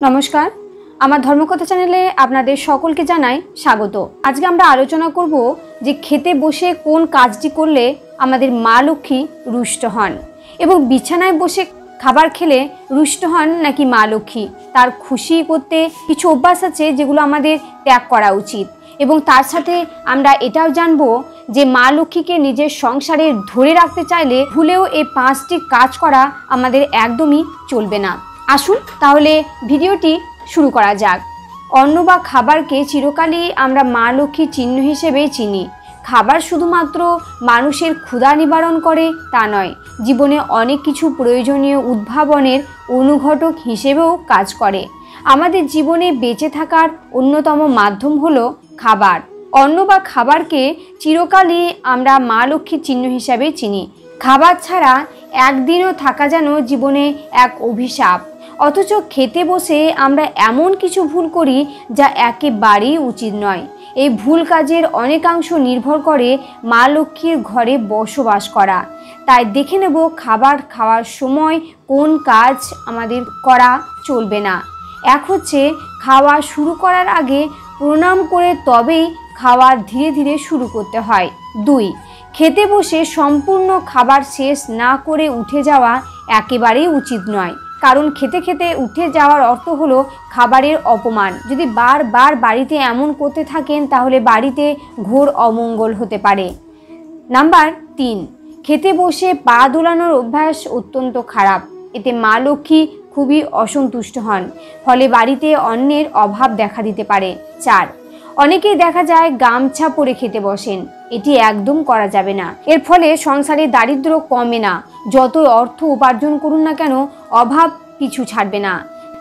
नमस्कार आमार धर्मकथा चैनेले आपनादेर सकलके जानाई स्वागत। आज के आमरा आलोचना करब जे खेते बसे कोन काजटी करले आमादेर मा लक्ष्मी रुष्ट हन एबं बिछानाय बसे खाबार खेले रुष्ट हन नाकि मा लक्ष्मी तार खुशी करते किछु अभ्यास आछे जेगुलो आमादेर त्याग करा उचित एबं तार साथे आमरा एटाओ जानबो जे मा लक्ष्मीके निजेर संसारे धरे राखते चाइले भुलेओ ए पाँचटी काज करा आमादेर एकदमई चलबे ना। आसुन ताहले भिडियोटी शुरू करा जाक। अन्न बा खाबारके चिरकालई आमरा मा लक्ष्मीर चिह्न हिसेबे चिनी। खाबार शुधुमात्र मानुषेर क्षुधा निवारण करे ता नय, जीवने अनेक किछु प्रयोजनीय उद्भावनेर अनुघटक हिसेबेओ काज करे। आमादेर जीवने बेঁচে थाकार अन्यतम माध्यम हलो खाबार। अन्न बा खाबारके चिरकालई आमरा मा लक्ष्मीर चिह्न हिसेबे चिनी। खाबार छाड़ा एकदिनও थाका जेन जीवने एक अभिशाप। अथच खेते बसे आमरा एमन किछु भूल करी जा एकेबारेई उचित नय। এই ভুল কাজের অনেকাংশ নির্ভর করে মা লক্ষ্মীর ঘরে বসবাস করা। তাই দেখে নেব খাবার খাওয়ার সময় কোন কাজ আমাদের করা চলবে না। এক হচ্ছে খাওয়া শুরু করার আগে প্রণাম করে তবেই খাওয়া ধীরে ধীরে শুরু করতে হয়। 2 খেতে বসে সম্পূর্ণ খাবার শেষ না করে উঠে যাওয়া একেবারেই উচিত নয়, কারণ খেতে খেতে উঠে যাওয়ার অর্থ হলো খাবারের অপমান। যদি বারবার বাড়িতে এমন করতে থাকেন তাহলে বাড়িতে ঘোর অমঙ্গল হতে পারে। নাম্বার 3 খেতে বসে পা দোলানোর অভ্যাস অত্যন্ত খারাপ। এতে মা লক্ষ্মী খুবই অসন্তুষ্ট হন, ফলে বাড়িতে অন্নের অভাব দেখা দিতে পারে। 4 অনেকেই দেখা যায় গামছা পরে খেতে বসেন, এটি একদম করা যাবে না। এর ফলে সংসারে দারিদ্র্য কমে না, যত অর্থ উপার্জন করুন না কেন অভাব পিছু ছাড়বে না।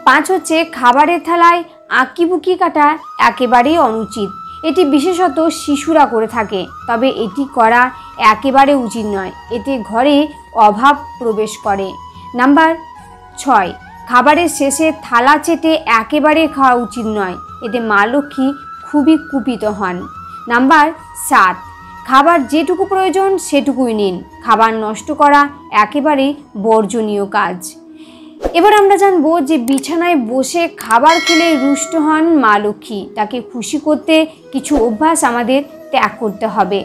5 হচ্ছে খাবারের থালায় আঁকিবুকি কাটা একেবারেই অনুচিত। এটি বিশেষত শিশুরা করে থাকে, তবে এটি করা একেবারে উচিত নয়, এতে ঘরে অভাব প্রবেশ করে। নাম্বার 6 খাবারের শেষে থালা চেটে একেবারে খাওয়া উচিত নয়, এতে মা লক্ষ্মী খুবই কুপিত হন। নাম্বার 7 খাবার যেটুকু প্রয়োজন সেটুকুই নিন, খাবার নষ্ট করা একেবারেই বর্জনীয় কাজ। এবার আমরা জানবো যে বিছানায় বসে খাবার খেলে রুষ্ট হন মা লক্ষ্মী, তাকে খুশি করতে কিছু অভ্যাস আমাদের ত্যাগ করতে হবে।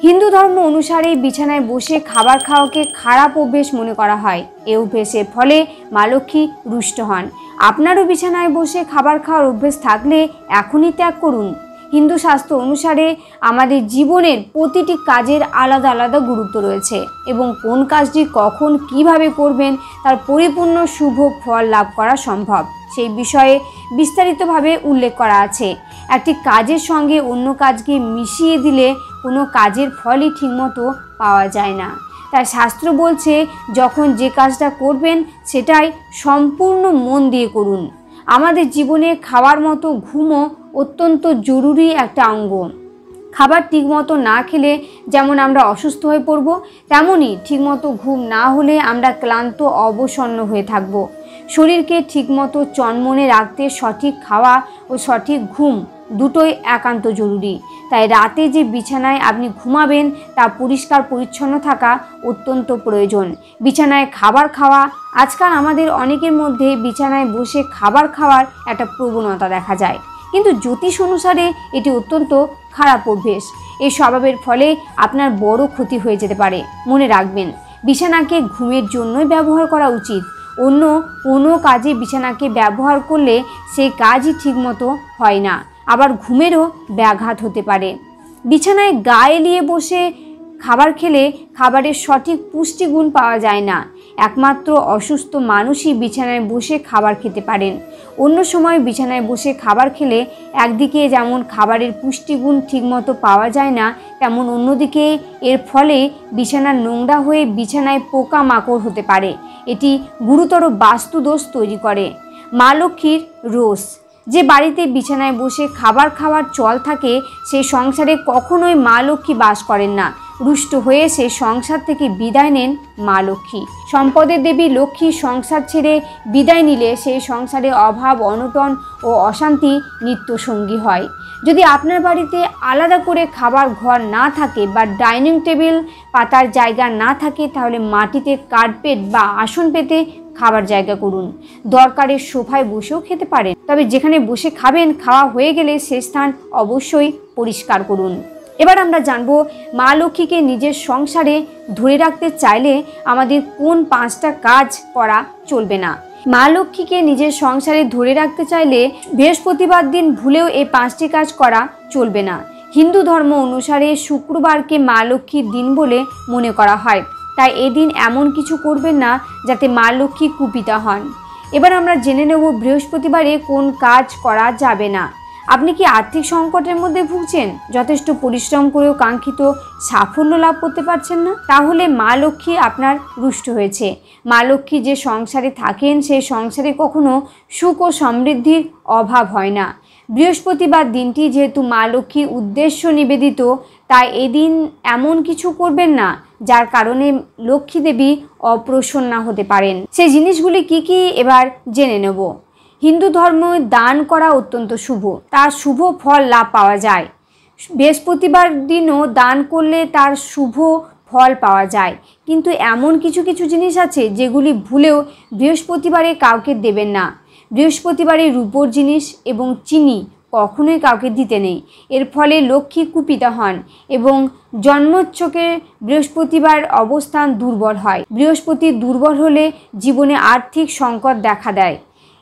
হিন্দু ধর্ম অনুসারে বিছানায় বসে খাবার খাওয়াকে খারাপ অভ্যেস মনে করা হয়। এই অভ্যেসের ফলে মা লক্ষ্মী রুষ্ট হন। আপনারও বিছানায় বসে খাবার খাওয়ার অভ্যেস থাকলে এখনই ত্যাগ করুন। হিন্দু শাস্ত্র অনুসারে আমাদের জীবনের প্রতিটি কাজের আলাদা আলাদা গুরুত্ব রয়েছে এবং কোন কাজটি কখন কিভাবে করবেন তার পরিপূর্ণ শুভ ফল লাভ করা সম্ভব সেই বিষয়ে বিস্তারিতভাবে উল্লেখ করা আছে। একটি কাজের সঙ্গে অন্য কাজকে মিশিয়ে দিলে কোনো কাজের ফলই ঠিকমতো পাওয়া যায় না। তাই শাস্ত্র বলছে যখন যে কাজটা করবেন সেটাই সম্পূর্ণ মন দিয়ে করুন। আমাদের জীবনে খাওয়ার মতো ঘুমও অত্যন্ত জরুরি একটা অঙ্গ। খাবার ঠিকমতো না খেলে যেমন আমরা অসুস্থ হয়ে পড়ব, তেমনই ঠিকমতো ঘুম না হলে আমরা ক্লান্ত অবসন্ন হয়ে থাকব। শরীরকে ঠিকমতো চনমনে রাখতে সঠিক খাওয়া ও সঠিক ঘুম দুটোই একান্ত জরুরি। তাই রাতে যে বিছানায় আপনি ঘুমাবেন তা পরিষ্কার পরিচ্ছন্ন থাকা অত্যন্ত প্রয়োজন। বিছানায় খাবার খাওয়া, আজকাল আমাদের অনেকের মধ্যে বিছানায় বসে খাবার খাওয়ার একটা প্রবণতা দেখা যায়, কিন্তু জ্যোতিষ অনুসারে এটি অত্যন্ত খারাপ অভ্যেস। এই স্বভাবের ফলে আপনার বড় ক্ষতি হয়ে যেতে পারে। মনে রাখবেন, বিছানাকে ঘুমের জন্যই ব্যবহার করা উচিত। অন্য কোনো কাজে বিছানাকে ব্যবহার করলে সেই কাজই ঠিকমতো হয় না, আবার ঘুমেরও ব্যাঘাত হতে পারে। বিছানায় গা এলিয়ে বসে খাবার খেলে খাবারের সঠিক পুষ্টিগুণ পাওয়া যায় না। একমাত্র অসুস্থ মানুষই বিছানায় বসে খাবার খেতে পারেন। অন্য সময় বিছানায় বসে খাবার খেলে একদিকে যেমন খাবারের পুষ্টিগুণ ঠিকমতো পাওয়া যায় না, তেমন অন্যদিকে এর ফলে বিছানা নোংরা হয়ে বিছানায় পোকামাকড় হতে পারে। এটি গুরুতর বাস্তুদোষ তৈরি করে। মা লক্ষ্মীর রোষ। যে বাড়িতে বিছানায় বসে খাবার খাওয়ার চল থাকে সেই সংসারে কখনোই মা লক্ষ্মী বাস করেন না। রুষ্ট হয়ে সে সংসার থেকে বিদায় নেন মা লক্ষ্মী। সম্পদের দেবী লক্ষ্মী সংসার ছেড়ে বিদায় নিলে সেই সংসারে অভাব, অনটন ও অশান্তি নিত্য সঙ্গী হয়। যদি আপনার বাড়িতে আলাদা করে খাবার ঘর না থাকে বা ডাইনিং টেবিল পাতার জায়গা না থাকে, তাহলে মাটিতে কার্পেট বা আসন পেতে খাবার জায়গা করুন। দরকারের সোফায় বসেও খেতে পারেন, তবে যেখানে বসে খাবেন খাওয়া হয়ে গেলে সে স্থান অবশ্যই পরিষ্কার করুন। এবার আমরা জানবো মা লক্ষ্মীকে নিজের সংসারে ধরে রাখতে চাইলে আমাদের কোন 5টা কাজ করা চলবে না। মা লক্ষ্মীকে নিজের সংসারে ধরে রাখতে চাইলে বৃহস্পতিবার দিন ভুলেও এই 5টি কাজ করা চলবে না। হিন্দু ধর্ম অনুসারে শুক্রবারকে মা লক্ষ্মীর দিন বলে মনে করা হয়, তাই এদিন এমন কিছু করবেন না যাতে মা লক্ষ্মী কুপিতা হন। এবার আমরা জেনে নেব বৃহস্পতিবারে কোন কাজ করা যাবে না। আপনি কি আর্থিক সংকটের মধ্যে ভুগছেন? যথেষ্ট পরিশ্রম করেও কাঙ্ক্ষিত সাফল্য লাভ করতে পারছেন না? তাহলে মা লক্ষ্মী আপনার রুষ্ট হয়েছে। মা লক্ষ্মী যে সংসারে থাকেন সেই সংসারে কখনো সুখ ও সমৃদ্ধির অভাব হয় না। বৃহস্পতিবার দিনটি যেহেতু মা লক্ষ্মীর উদ্দেশ্য নিবেদিত, তাই এদিন এমন কিছু করবেন না যার কারণে লক্ষ্মী দেবী অপ্রসন্না হতে পারেন। সেই জিনিসগুলি কি কি এবার জেনে নেব। হিন্দু ধর্মে দান করা অত্যন্ত শুভ, তার শুভ ফল লাভ পাওয়া যায়। বৃহস্পতিবার দিনও দান করলে তার শুভ ফল পাওয়া যায়, কিন্তু এমন কিছু কিছু জিনিস আছে যেগুলি ভুলেও বৃহস্পতিবারে কাউকে দেবেন না। বৃহস্পতিবারে রূপোর জিনিস এবং চিনি কখনোই কাউকে দিতে নেই। এর ফলে লক্ষ্মী কুপিতা হন এবং জন্মোচ্ছকে বৃহস্পতিবার অবস্থান দুর্বল হয়। বৃহস্পতি দুর্বল হলে জীবনে আর্থিক সংকট দেখা দেয়।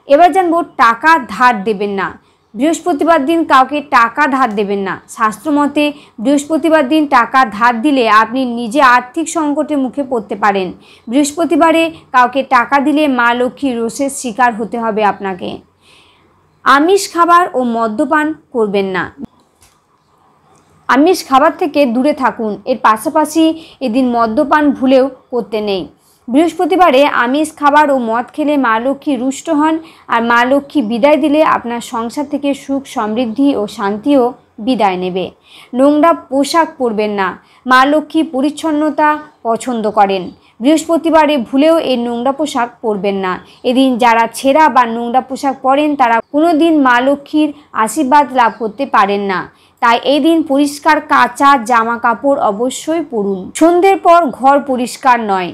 এবার জানবো টাকা ধার দেবেন না। বৃহস্পতিবার দিন কাউকে টাকা ধার দেবেন না। শাস্ত্রমতে বৃহস্পতিবার দিন টাকা ধার দিলে আপনি নিজে আর্থিক সংকটের মুখে পড়তে পারেন। বৃহস্পতিবারে কাউকে টাকা দিলে মা লক্ষ্মীর রোষের শিকার হতে হবে আপনাকে। আমিষ খাবার ও মদ্যপান করবেন না। আমিষ খাবার থেকে দূরে থাকুন। এর পাশাপাশি এদিন মদ্যপান ভুলেও করতে নেই। বৃহস্পতিবারে আমিষ খাবার ও মদ খেলে মা লক্ষ্মী রুষ্ট হন, আর মা লক্ষ্মী বিদায় দিলে আপনার সংসার থেকে সুখ সমৃদ্ধি ও শান্তিও বিদায় নেবে। নোংরা পোশাক পরবেন না। মা লক্ষ্মী পরিচ্ছন্নতা পছন্দ করেন। বৃহস্পতিবারে ভুলেও এই নোংরা পোশাক পরবেন না। এদিন যারা ছেঁড়া বা নোংরা পোশাক পরেন তারা কোনো দিন মা লক্ষ্মীর আশীর্বাদ লাভ করতে পারেন না। তাই এই দিন পরিষ্কার কাঁচা জামা কাপড় অবশ্যই পরুন। সন্ধ্যের পর ঘর পরিষ্কার নয়।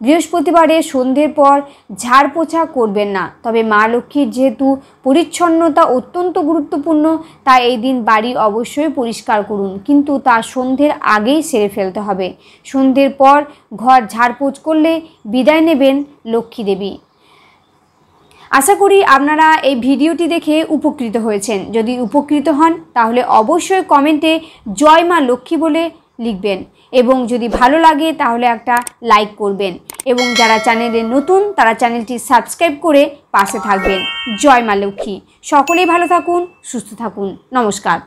বৃহস্পতিবারে সন্ধ্যের পর ঝাড় পোছা করবেন না। তবে মা লক্ষ্মীর যেহেতু পরিচ্ছন্নতা অত্যন্ত গুরুত্বপূর্ণ, তাই এই দিন বাড়ি অবশ্যই পরিষ্কার করুন, কিন্তু তা সন্ধ্যের আগেই সেরে ফেলতে হবে। সন্ধ্যের পর ঘর ঝাড়পোছ করলে বিদায় নেবেন লক্ষ্মী দেবী। আশা করি আপনারা এই ভিডিওটি দেখে উপকৃত হয়েছেন। যদি উপকৃত হন তাহলে অবশ্যই কমেন্টে জয় মা লক্ষ্মী বলে লিখবেন, এবং যদি ভালো লাগে তাহলে একটা লাইক করবেন, এবং যারা চ্যানেলে নতুন তারা চ্যানেলটি সাবস্ক্রাইব করে পাশে থাকবেন। জয় মা লক্ষ্মী। সকলেই ভালো থাকুন, সুস্থ থাকুন। নমস্কার।